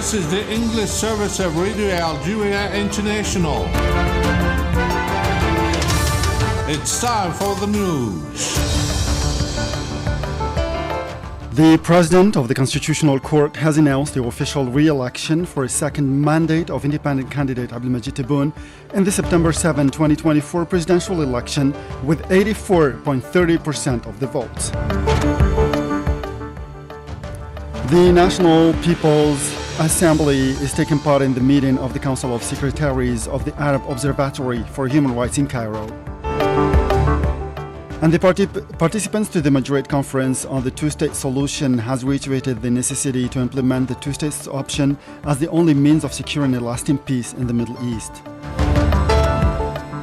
This is the English service of Radio Algeria International. It's time for the news. The President of the Constitutional Court has announced the official re-election for a second mandate of independent candidate Abdelmajid Tebboune in the September 7, 2024 presidential election with 84.30% of the votes. The National People's Assembly is taking part in the meeting of the Council of Secretaries of the Arab Observatory for Human Rights in Cairo. And the participants to the Madrid conference on the two-state solution has reiterated the necessity to implement the two-state option as the only means of securing a lasting peace in the Middle East.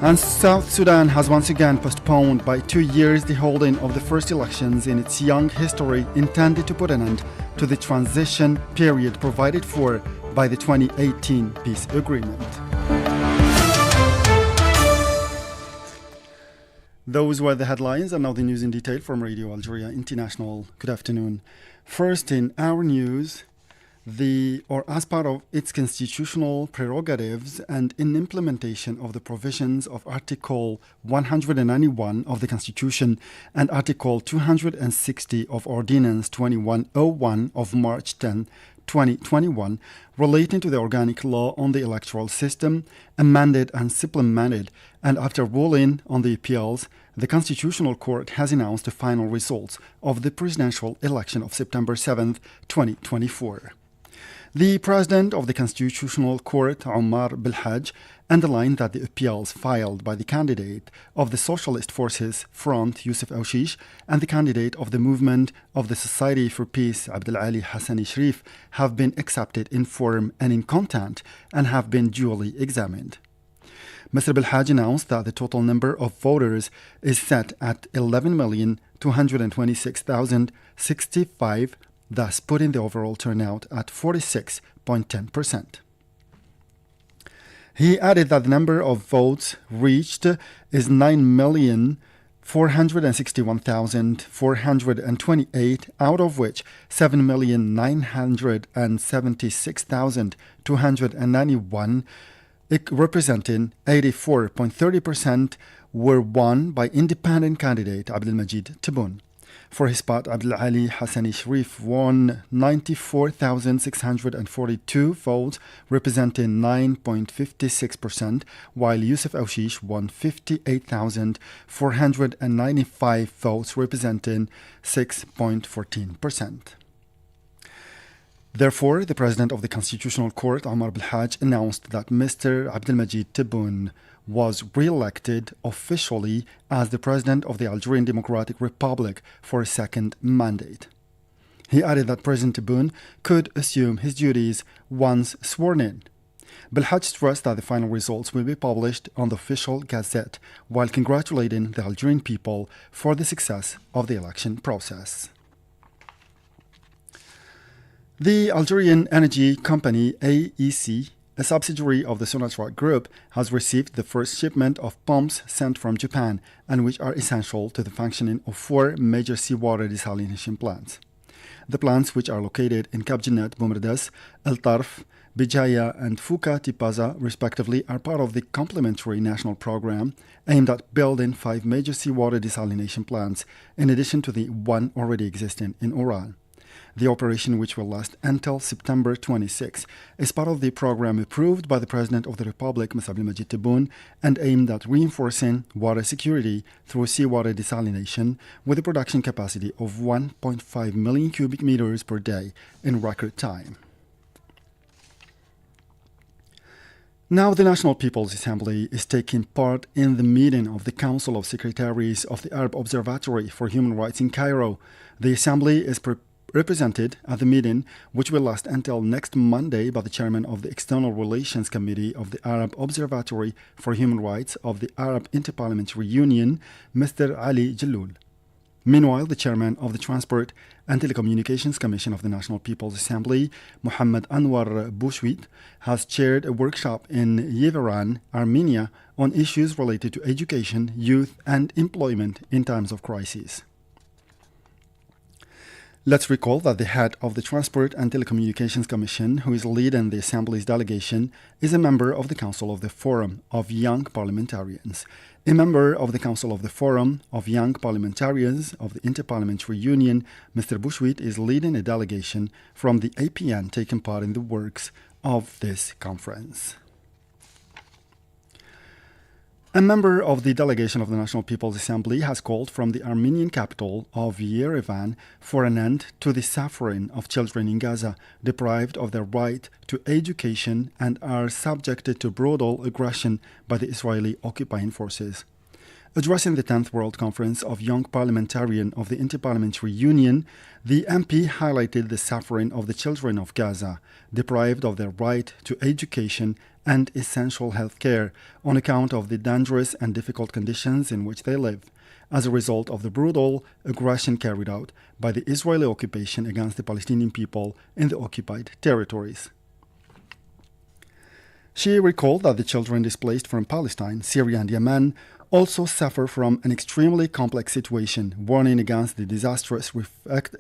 And South Sudan has once again postponed by 2 years the holding of the first elections in its young history intended to put an end to the transition period provided for by the 2018 peace agreement. Those were the headlines, and now the news in detail from Radio Algeria International. Good afternoon. First, in our news, as part of its constitutional prerogatives and in implementation of the provisions of Article 191 of the Constitution and Article 260 of Ordinance 2101 of March 10, 2021, relating to the organic law on the electoral system, amended and supplemented, and after ruling on the appeals, the Constitutional Court has announced the final results of the presidential election of September 7, 2024. The President of the Constitutional Court, Omar Belhaj, underlined that the appeals filed by the candidate of the Socialist Forces Front, Youssef Aouchiche, and the candidate of the Movement of the Society for Peace, Abdelali Hassani Sharif, have been accepted in form and in content and have been duly examined. Mr. Belhaj announced that the total number of voters is set at 11,226,065, thus putting the overall turnout at 46.10%. He added that the number of votes reached is 9,461,428, out of which 7,976,291, representing 84.30%, were won by independent candidate Abdelmajid Tebboune. For his part, Abdelali Hassani Sharif won 94,642 votes, representing 9.56%, while Youssef Aouchiche won 58,495 votes, representing 6.14%. Therefore, the President of the Constitutional Court, Omar Belhaj, announced that Mr. Abdelmajid Tebboune was re-elected officially as the President of the Algerian Democratic Republic for a second mandate. He added that President Tebboune could assume his duties once sworn in. Belhaj stressed that the final results will be published on the official gazette, while congratulating the Algerian people for the success of the election process. The Algerian energy company AEC, a subsidiary of the Sonatrach Group, has received the first shipment of pumps sent from Japan and which are essential to the functioning of 4 major seawater desalination plants. The plants, which are located in Kabjinet, Boumerdès, El Tarf, Bijaya and Fouka Tipaza, respectively, are part of the complementary national program aimed at building 5 major seawater desalination plants, in addition to the one already existing in Oran. The operation, which will last until September 26, is part of the program approved by the President of the Republic, Mr. Abdelmajid Tebboune, and aimed at reinforcing water security through seawater desalination with a production capacity of 1.5 million cubic meters per day in record time. Now, the National People's Assembly is taking part in the meeting of the Council of Secretaries of the Arab Observatory for Human Rights in Cairo. The Assembly is represented at the meeting, which will last until next Monday, by the chairman of the External Relations Committee of the Arab Observatory for Human Rights of the Arab Interparliamentary Union, Mr. Ali Jalloul. Meanwhile, the chairman of the Transport and Telecommunications Commission of the National People's Assembly, Mohammed Anwar Bouchouit, has chaired a workshop in Yerevan, Armenia, on issues related to education, youth, and employment in times of crisis. Let's recall that the head of the Transport and Telecommunications Commission, who is leading the Assembly's delegation, is a member of the Council of the Forum of Young Parliamentarians. A member of the Council of the Forum of Young Parliamentarians of the Interparliamentary Union, Mr. Bushwit is leading a delegation from the APN taking part in the works of this conference. A member of the delegation of the National People's Assembly has called from the Armenian capital of Yerevan for an end to the suffering of children in Gaza, deprived of their right to education and are subjected to brutal aggression by the Israeli occupying forces. Addressing the 10th World Conference of Young Parliamentarians of the Interparliamentary Union, the MP highlighted the suffering of the children of Gaza, deprived of their right to education and essential health care on account of the dangerous and difficult conditions in which they live, as a result of the brutal aggression carried out by the Israeli occupation against the Palestinian people in the occupied territories. She recalled that the children displaced from Palestine, Syria and Yemen also suffer from an extremely complex situation, warning against the disastrous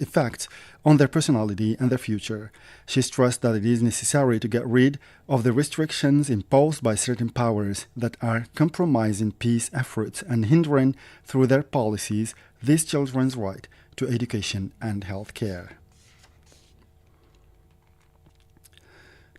effects on their personality and their future. She stressed that it is necessary to get rid of the restrictions imposed by certain powers that are compromising peace efforts and hindering, through their policies, these children's right to education and health care.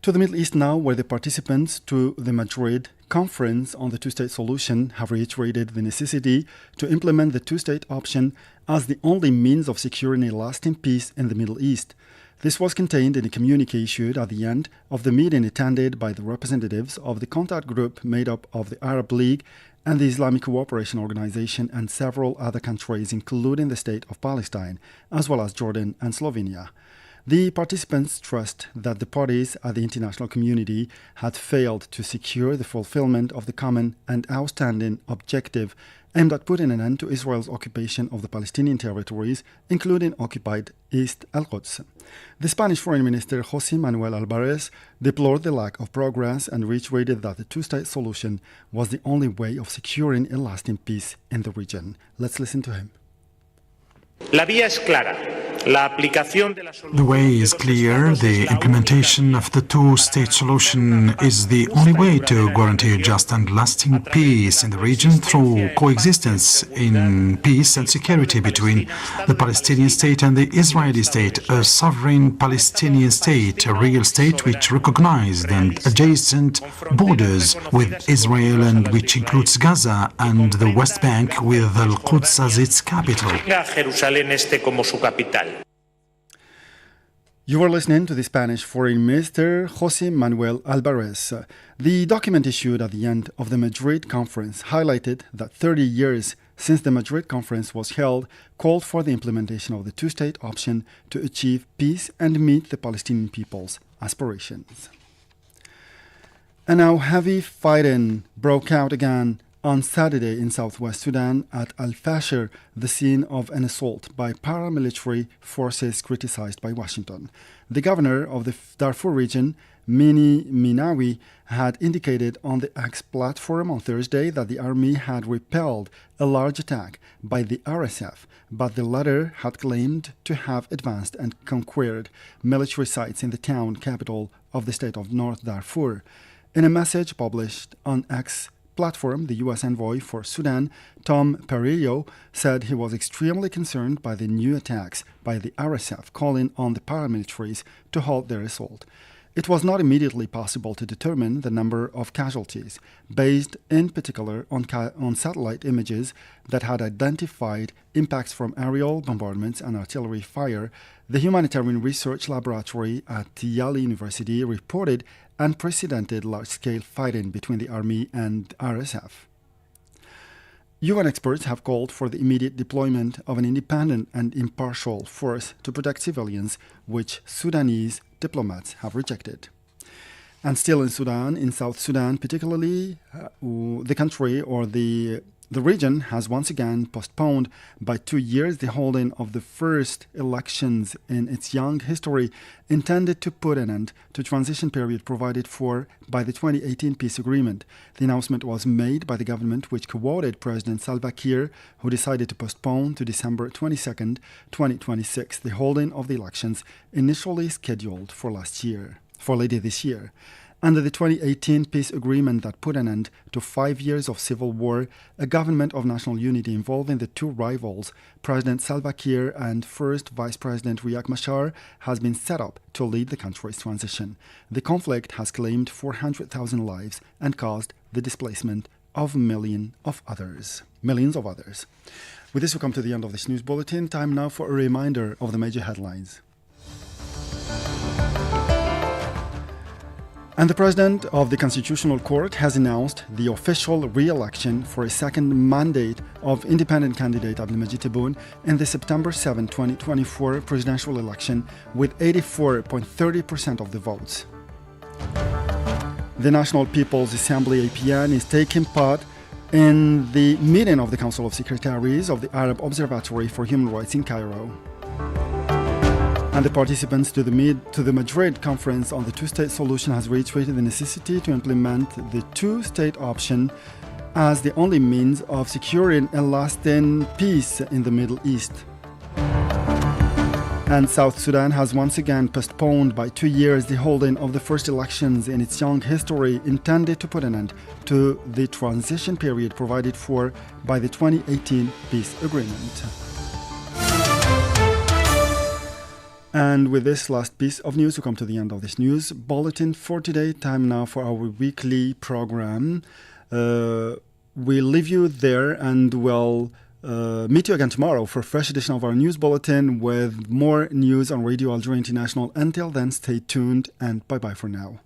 To the Middle East now, where the participants to the Madrid conference on the two-state solution have reiterated the necessity to implement the two-state option as the only means of securing a lasting peace in the Middle East. This was contained in a communique issued at the end of the meeting attended by the representatives of the contact group made up of the Arab League and the Islamic Cooperation Organization and several other countries, including the State of Palestine, as well as Jordan and Slovenia. The participants trust that the parties at the international community had failed to secure the fulfillment of the common and outstanding objective aimed at putting an end to Israel's occupation of the Palestinian territories, including occupied East Al-Quds. The Spanish Foreign Minister José Manuel Álvarez deplored the lack of progress and reiterated that the two-state solution was the only way of securing a lasting peace in the region. Let's listen to him. La vía es clara. The way is clear. The implementation of the two-state solution is the only way to guarantee just and lasting peace in the region through coexistence in peace and security between the Palestinian state and the Israeli state, a sovereign Palestinian state, a real state which recognized and adjacent borders with Israel and which includes Gaza and the West Bank with Al-Quds as its capital. You are listening to the Spanish Foreign Minister José Manuel Álvarez. The document issued at the end of the Madrid conference highlighted that 30 years since the Madrid conference was held called for the implementation of the two-state option to achieve peace and meet the Palestinian people's aspirations. And now heavy fighting broke out again on Saturday in southwest Sudan at Al-Fasher, the scene of an assault by paramilitary forces criticized by Washington. The governor of the Darfur region, Mini Minawi, had indicated on the X platform on Thursday that the army had repelled a large attack by the RSF, but the latter had claimed to have advanced and conquered military sites in the town capital of the state of North Darfur. In a message published on X platform, the U.S. envoy for Sudan, Tom Perrillo, said he was extremely concerned by the new attacks by the RSF, calling on the paramilitaries to halt their assault. It was not immediately possible to determine the number of casualties, based in particular on satellite images that had identified impacts from aerial bombardments and artillery fire. The Humanitarian Research Laboratory at Yale University reported unprecedented large-scale fighting between the army and RSF. UN experts have called for the immediate deployment of an independent and impartial force to protect civilians, which Sudanese diplomats have rejected. And still in Sudan, in South Sudan particularly, the country or the The region has once again postponed by 2 years the holding of the first elections in its young history, intended to put an end to transition period provided for by the 2018 peace agreement. The announcement was made by the government, which co-opted President Salva Kiir, who decided to postpone to December 22nd, 2026, the holding of the elections initially scheduled for later this year. Under the 2018 peace agreement that put an end to 5 years of civil war, a government of national unity involving the two rivals, President Salva Kiir and First Vice President Riek Machar, has been set up to lead the country's transition. The conflict has claimed 400,000 lives and caused the displacement of millions of others. With this, we come to the end of this news bulletin. Time now for a reminder of the major headlines. And the President of the Constitutional Court has announced the official re-election for a second mandate of independent candidate Abdelmadjid Tebboune in the September 7, 2024 presidential election with 84.30% of the votes. The National People's Assembly, APN, is taking part in the meeting of the Council of Secretaries of the Arab Observatory for Human Rights in Cairo. And the participants to the Madrid conference on the two-state solution has reiterated the necessity to implement the two-state option as the only means of securing a lasting peace in the Middle East. And South Sudan has once again postponed by 2 years the holding of the first elections in its young history, intended to put an end to the transition period provided for by the 2018 peace agreement. And with this last piece of news, we come to the end of this news bulletin for today. Time now for our weekly program. We'll leave you there and we'll meet you again tomorrow for a fresh edition of our news bulletin with more news on Radio Algeria International. Until then, stay tuned and bye-bye for now.